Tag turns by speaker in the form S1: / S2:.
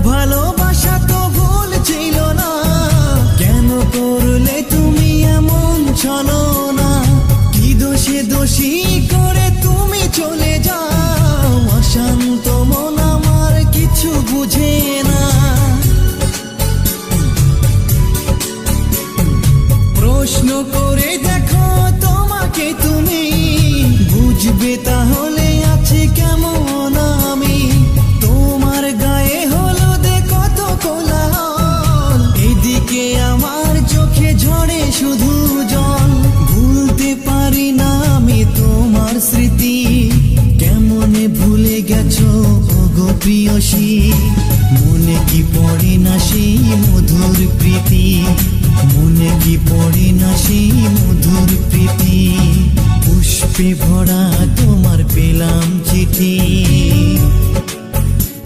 S1: ভালোবাসা তো ভুল ছিল না, কেন করলে তুমি এমন ছলনা? কি দোষে দোষী করে তুমি চলে যাও, অশান্ত মন আমার কিছু বুঝে না। প্রশ্ন করে দেখো তোমাকে তুমি, বুঝবে তাহলে আছে কেমন আমি। তোমার গায়ে হলুদে কত কোলাহল, এদিকে আমার চোখে ঝরে শুধু জল। ভুলতে পারি না আমি তোমার স্মৃতি, কেমনে ভুলে গেছো ওগো প্রিয়সী। মনে কি পড়ে না সেই মধুর প্রীতি, মনে কি পড়ে না সেই মধুর প্রীতি। পুষ্পে ভরা তোমার পেলাম চিঠি।